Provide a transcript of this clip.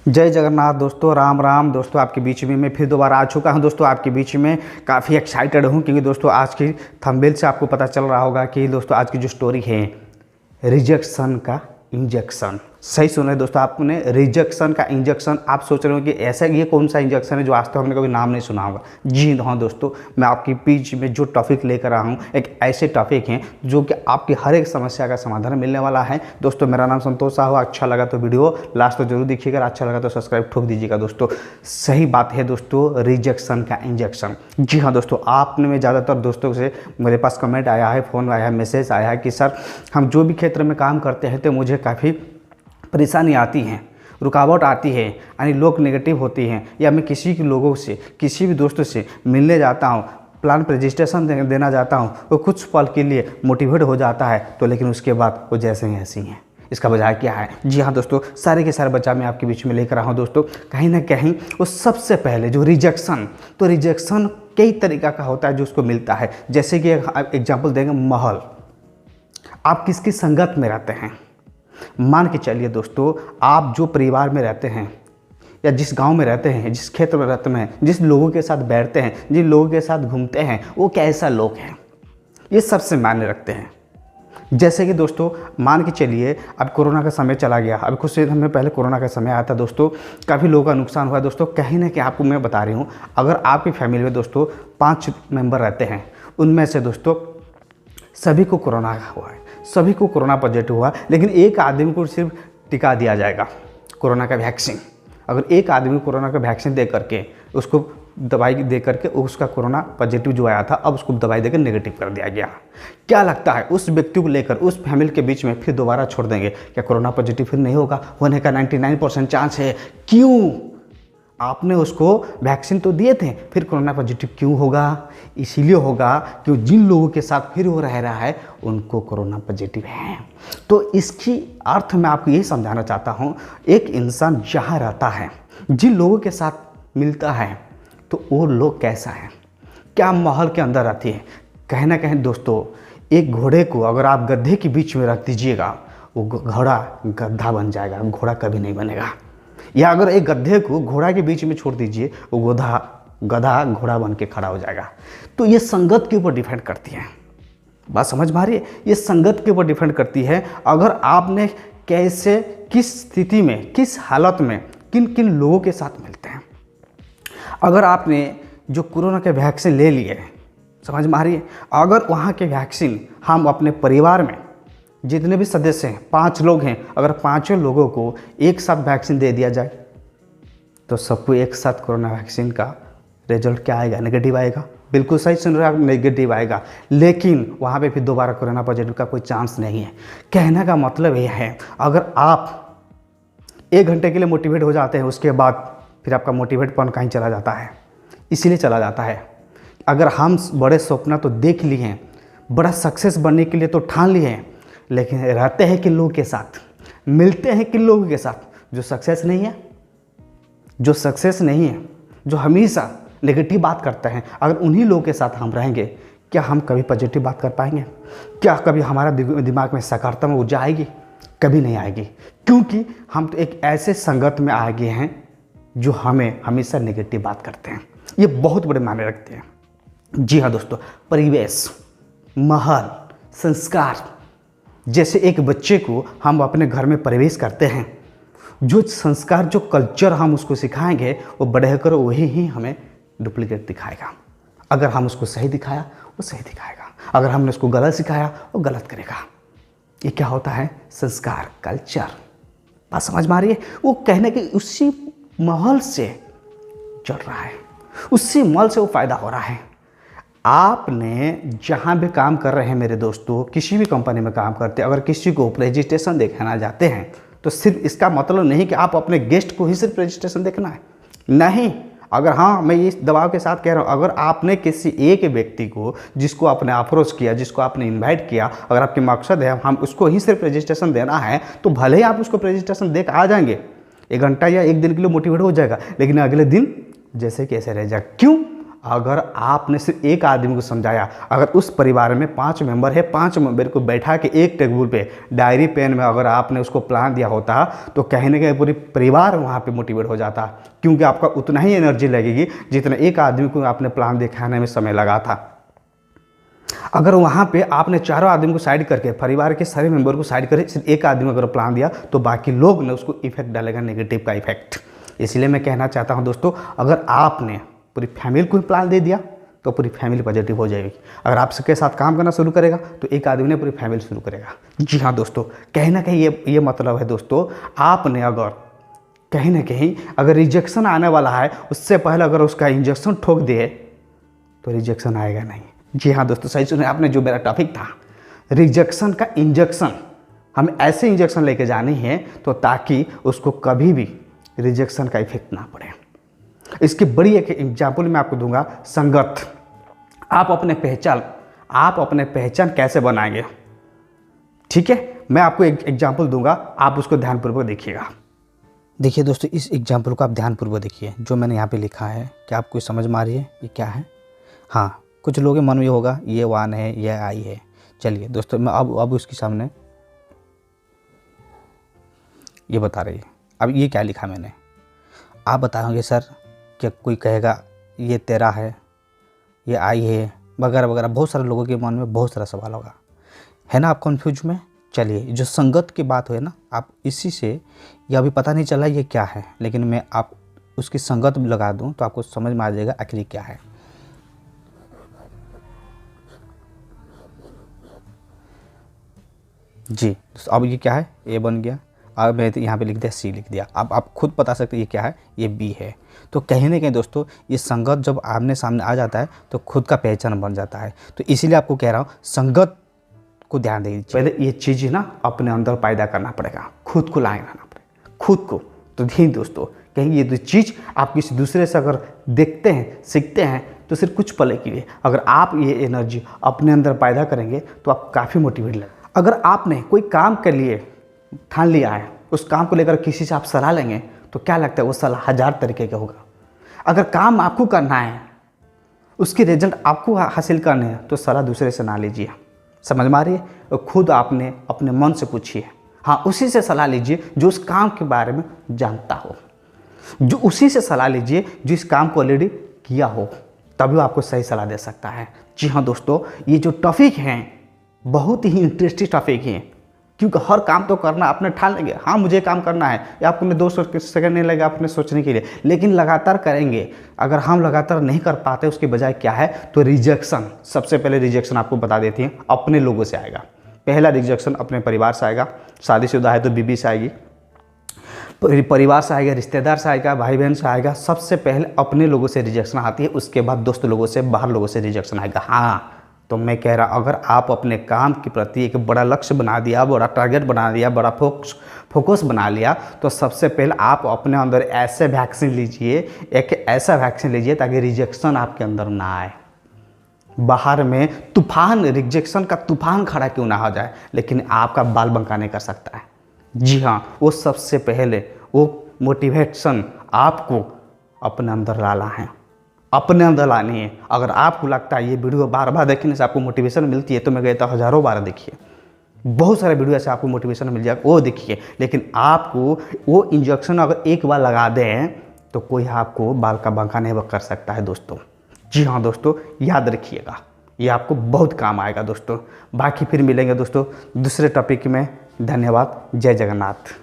जय जगन्नाथ दोस्तों, राम राम दोस्तों। आपके बीच में मैं फिर दोबारा आ चुका हूं दोस्तों। आपके बीच में काफ़ी एक्साइटेड हूं क्योंकि दोस्तों आज की थंबनेल से आपको पता चल रहा होगा कि दोस्तों आज की जो स्टोरी है रिजेक्शन का इंजेक्शन। सही सुन रहे दोस्तों आपने, रिजेक्शन का इंजेक्शन। आप सोच रहे हो कि ऐसा ये कौन सा इंजेक्शन है जो आज तक हमने कभी नाम नहीं सुना होगा। जी हाँ दोस्तों, मैं आपके बीच में जो टॉपिक लेकर आया हूँ एक ऐसे टॉपिक हैं जो कि आपकी हर एक समस्या का समाधान मिलने वाला है। दोस्तों मेरा नाम संतोष साहू। अच्छा लगा तो वीडियो लास्ट तो जरूर देखिएगा, अच्छा लगा तो सब्सक्राइब ठोक दीजिएगा दोस्तों। सही बात है दोस्तों, रिजेक्शन का इंजेक्शन। जी हाँ दोस्तों, आपने में ज़्यादातर दोस्तों से मेरे पास कमेंट आया है, फ़ोन आया है, मैसेज आया है कि सर हम जो भी क्षेत्र में काम करते हैं तो मुझे काफ़ी परेशानी आती हैं, रुकावट आती है, यानी लोग नेगेटिव होती हैं, या मैं किसी के लोगों से किसी भी दोस्तों से मिलने जाता हूँ, प्लान रजिस्ट्रेशन देना जाता हूँ, वो कुछ पल के लिए मोटिवेट हो जाता है तो लेकिन उसके बाद वो जैसे ही ऐसी हैं। इसका वजह क्या है? जी हाँ दोस्तों, सारे के सारे बच्चा मैं आपके बीच में लेकर रहा हूँ दोस्तों। कहीं ना कहीं वो सबसे पहले जो रिजेक्शन, तो रिजेक्शन कई तरीक़ा का होता है जो उसको मिलता है। जैसे कि एग्जाम्पल देंगे, माहौल। आप किसकी संगत में रहते हैं। मान के चलिए दोस्तों, आप जो परिवार में रहते हैं या जिस गांव में रहते हैं, जिस क्षेत्र में रहते हैं, जिस लोगों के साथ बैठते हैं, जिन लोगों के साथ घूमते हैं, वो कैसा लोग हैं, ये सबसे मायने रखते हैं। जैसे कि दोस्तों मान के चलिए अब कोरोना का समय चला गया, अब कुछ समय पहले कोरोना का समय आया था दोस्तों, काफ़ी लोगों का नुकसान हुआ दोस्तों। कहीं ना कहीं आपको मैं बता रही हूँ, अगर आपकी फैमिली में दोस्तों 5 मेंबर रहते हैं, उनमें से दोस्तों सभी को कोरोना हुआ है, सभी को कोरोना पॉजिटिव हुआ, लेकिन एक आदमी को सिर्फ टिका दिया जाएगा कोरोना का वैक्सीन। अगर एक आदमी को कोरोना का वैक्सीन दे करके, उसको दवाई दे करके उसका कोरोना पॉजिटिव जो आया था, अब उसको दवाई देकर नेगेटिव कर दिया गया। क्या लगता है उस व्यक्ति को लेकर उस फैमिली के बीच में फिर दोबारा छोड़ देंगे? क्या कोरोना पॉजिटिव फिर नहीं होगा? होने का 99% चांस है। क्यों? आपने उसको वैक्सीन तो दिए थे, फिर कोरोना पॉजिटिव क्यों होगा? इसीलिए होगा कि जिन लोगों के साथ फिर वो रह रहा है उनको कोरोना पॉजिटिव है। तो इसकी अर्थ मैं आपको यही समझाना चाहता हूँ, एक इंसान जहाँ रहता है, जिन लोगों के साथ मिलता है, तो वो लोग कैसा है, क्या माहौल के अंदर रहती है। कहीं ना कहीं दोस्तों एक घोड़े को अगर आप गड्ढे के बीच में रख दीजिएगा, वो घोड़ा गड्ढा बन जाएगा, घोड़ा कभी नहीं बनेगा। या अगर एक गड्ढे को घोड़ा के बीच में छोड़ दीजिए, वो गधा घोड़ा बन के खड़ा हो जाएगा। तो ये संगत के ऊपर डिपेंड करती है। बात समझ में आ रही है? ये संगत के ऊपर डिपेंड करती है। अगर आपने कैसे, किस स्थिति में, किस हालत में, किन किन लोगों के साथ मिलते हैं। अगर आपने जो कोरोना के वैक्सीन ले लिए, समझ में आ रही है, अगर वहाँ के वैक्सीन हम अपने परिवार में जितने भी सदस्य हैं, 5 लोग हैं, अगर 5 लोगों को एक साथ वैक्सीन दे दिया जाए तो सबको एक साथ कोरोना वैक्सीन का रिजल्ट क्या आएगा? नेगेटिव आएगा। बिल्कुल सही सुन रहे हैं आप, नेगेटिव आएगा। लेकिन वहाँ पे फिर दोबारा कोरोना पॉजिटिव का कोई चांस नहीं है। कहने का मतलब यह है, अगर आप 1 घंटे के लिए मोटिवेट हो जाते हैं, उसके बाद फिर आपका मोटिवेटपन कहीं चला जाता है। इसीलिए चला जाता है, अगर हम बड़े सपना तो देख लिए हैं, बड़ा सक्सेस बनने के लिए तो ठान लिए हैं, लेकिन रहते हैं किन लोगों के साथ, मिलते हैं किन लोगों के साथ जो सक्सेस नहीं है, जो सक्सेस नहीं है, जो हमेशा नेगेटिव बात करते हैं। अगर उन्हीं लोगों के साथ हम रहेंगे, क्या हम कभी पॉजिटिव बात कर पाएंगे? क्या कभी हमारा दिमाग में सकारात्मक ऊर्जा आएगी? कभी नहीं आएगी, क्योंकि हम तो एक ऐसे संगत में आ गए हैं जो हमें हमेशा नेगेटिव बात करते हैं। ये बहुत बड़े मायने रखते हैं। जी हाँ दोस्तों, परिवेश, माहौल, संस्कार। जैसे एक बच्चे को हम अपने घर में प्रवेश करते हैं, जो संस्कार, जो कल्चर हम उसको सिखाएंगे, वो बड़े होकर वही ही हमें डुप्लीकेट दिखाएगा। अगर हम उसको सही दिखाया, वो सही दिखाएगा। अगर हमने उसको गलत सिखाया, वो गलत करेगा। ये क्या होता है? संस्कार, कल्चर। बात समझ में आ रही है? वो कहने के उसी माहौल से जुड़ रहा है, उसी माहौल से वो फायदा हो रहा है। आपने जहाँ भी काम कर रहे हैं मेरे दोस्तों, किसी भी कंपनी में काम करते हैं, अगर किसी को रजिस्ट्रेशन दिखाना जाते हैं तो सिर्फ इसका मतलब नहीं कि आप अपने गेस्ट को ही सिर्फ रजिस्ट्रेशन देखना है, नहीं। अगर हाँ, मैं इस दबाव के साथ कह रहा हूँ, अगर आपने किसी एक व्यक्ति को, जिसको आपने अप्रोच किया, जिसको आपने इनवाइट किया, अगर आपके मकसद है हम उसको ही सिर्फ रजिस्ट्रेशन देना है, तो भले ही आप उसको रजिस्ट्रेशन देकर आ जाएंगे, 1 घंटा या 1 दिन के लिए मोटिवेट हो जाएगा, लेकिन अगले दिन जैसे कैसे रह जाएगा। क्यों? अगर आपने सिर्फ एक आदमी को समझाया, अगर उस परिवार में 5 मेंबर है, 5 मेंबर को बैठा के एक टेबल पे डायरी पेन में अगर आपने उसको प्लान दिया होता तो कहीं ना कहीं पूरी परिवार वहाँ पे मोटिवेट हो जाता, क्योंकि आपका उतना ही एनर्जी लगेगी जितना एक आदमी को आपने प्लान दिखाने में समय लगा था। अगर वहाँ पे आपने चारों आदमी को साइड करके, परिवार के सारे मेंबर को साइड करके सिर्फ एक आदमी अगर प्लान दिया तो बाकी लोग ने उसको इफेक्ट डालेगा, नेगेटिव का इफेक्ट। इसलिए मैं कहना चाहता हूँ दोस्तों, अगर आपने पूरी फैमिली को प्लान दे दिया तो पूरी फैमिली पॉजिटिव हो जाएगी। अगर आप सबके साथ काम करना शुरू करेगा तो एक आदमी ने पूरी फैमिली शुरू करेगा। जी हाँ दोस्तों, कहीं ना कहीं ये मतलब है दोस्तों, आपने अगर कहीं ना कहीं अगर रिजेक्शन आने वाला है उससे पहले अगर उसका इंजेक्शन ठोक दिए तो रिजेक्शन आएगा नहीं। जी हाँ दोस्तों, सही सुने आपने, जो मेरा टॉपिक था रिजेक्शन का इंजेक्शन, हमें ऐसे इंजेक्शन लेके जानी है तो ताकि उसको कभी भी रिजेक्शन का इफेक्ट ना पड़े। इसकी बड़ी एक एग्जाम्पल मैं आपको दूंगा, संगत। आप अपने पहचान कैसे बनाएंगे, ठीक है, मैं आपको एक एग्जाम्पल दूंगा, आप उसको ध्यानपूर्वक देखिएगा। देखिए दोस्तों, इस एग्जाम्पल को आप ध्यानपूर्वक देखिए, जो मैंने यहाँ पे लिखा है, क्या आपको समझ में आ रही है ये क्या है? हाँ, कुछ लोगों के मन में होगा ये 1 है, ये आई है। चलिए दोस्तों, मैं अब उसके सामने ये बता रही है। अब ये क्या लिखा मैंने, आप बताओगे सर, क्या कोई कहेगा ये तेरा है, ये आई है, वगैरह वगैरह। बहुत सारे लोगों के मन में बहुत सारा सवाल होगा, है ना, आप कन्फ्यूज में। चलिए, जो संगत की बात हुई ना, आप इसी से, ये अभी पता नहीं चला ये क्या है, लेकिन मैं आप उसकी संगत लगा दूं तो आपको समझ में आ जाएगा आखिर क्या है। जी, अब ये क्या है, ए बन गया, अब मैं यहाँ पे लिख दिया सी लिख दिया। अब आप खुद बता सकते ये क्या है, ये बी है। तो कहीं ना कहीं दोस्तों, ये संगत जब आमने सामने आ जाता है तो खुद का पहचान बन जाता है। तो इसीलिए आपको कह रहा हूँ, संगत को ध्यान दीजिए। पहले ये चीज़ ना अपने अंदर पैदा करना पड़ेगा, खुद को लाना पड़ेगा, खुद को। तो ध्यान दोस्तों, कहीं ये चीज़ आप किसी दूसरे से अगर देखते हैं, सीखते हैं तो सिर्फ कुछ पल के लिए, अगर आप ये एनर्जी अपने अंदर पैदा करेंगे तो आप काफ़ी मोटिवेट लगेंगे। अगर आपने कोई काम के लिए ठान लिया है, उस काम को लेकर किसी से आप सलाह लेंगे तो क्या लगता है वो सलाह 1000 तरीके का होगा। अगर काम आपको करना है, उसकी रिजल्ट आपको हासिल करने हैं तो सलाह दूसरे से ना लीजिए। समझ में आ रही है? खुद आपने अपने मन से पूछिए, हाँ, उसी से सलाह लीजिए जो उस काम के बारे में जानता हो, जो उसी से सलाह लीजिए जो इस काम को ऑलरेडी किया हो, तभी वो आपको सही सलाह दे सकता है। जी हाँ दोस्तों, ये जो टॉपिक हैं बहुत ही इंटरेस्टिंग टॉपिक है, क्योंकि हर काम तो करना आपने ठान लेंगे, हाँ मुझे काम करना है, या आपको 2 सेकंड नहीं लगेगा आपने सोचने के लिए, लेकिन लगातार करेंगे। अगर हम लगातार नहीं कर पाते, उसके बजाय क्या है, तो रिजेक्शन, सबसे पहले रिजेक्शन आपको बता देती हैं अपने लोगों से आएगा। पहला रिजेक्शन अपने परिवार से आएगा, शादीशुदा है तो बीवी से आएगी, परिवार से आएगा, रिश्तेदार से आएगा, भाई बहन से आएगा। सबसे पहले अपने लोगों से रिजेक्शन आती है, उसके बाद दोस्त लोगों से, बाहर लोगों से रिजेक्शन आएगा। हाँ, तो मैं कह रहा, अगर आप अपने काम के प्रति एक बड़ा लक्ष्य बना दिया, बड़ा टारगेट बना दिया, बड़ा फोकस बना लिया, तो सबसे पहले आप अपने अंदर ऐसे वैक्सीन लीजिए, एक ऐसा वैक्सीन लीजिए ताकि रिजेक्शन आपके अंदर ना आए। बाहर में तूफान, रिजेक्शन का तूफान खड़ा क्यों ना हो जाए, लेकिन आपका बाल बंका नहीं कर सकता है। जी हाँ, वो सबसे पहले वो मोटिवेशन आपको अपने अंदर लाना है, अपने अंदर लानी है। अगर आपको लगता है ये वीडियो बार बार देखने से आपको मोटिवेशन मिलती है, तो मैं कहता हूँ हज़ारों बार देखिए, बहुत सारे वीडियो ऐसे आपको मोटिवेशन मिल जाएगा, वो देखिए। लेकिन आपको वो इंजेक्शन अगर एक बार लगा दें तो कोई आपको बाल का बंका नहीं कर सकता है दोस्तों। जी हाँ दोस्तों, याद रखिएगा, ये आपको बहुत काम आएगा दोस्तों। बाकी फिर मिलेंगे दोस्तों दूसरे टॉपिक में। धन्यवाद, जय जगन्नाथ।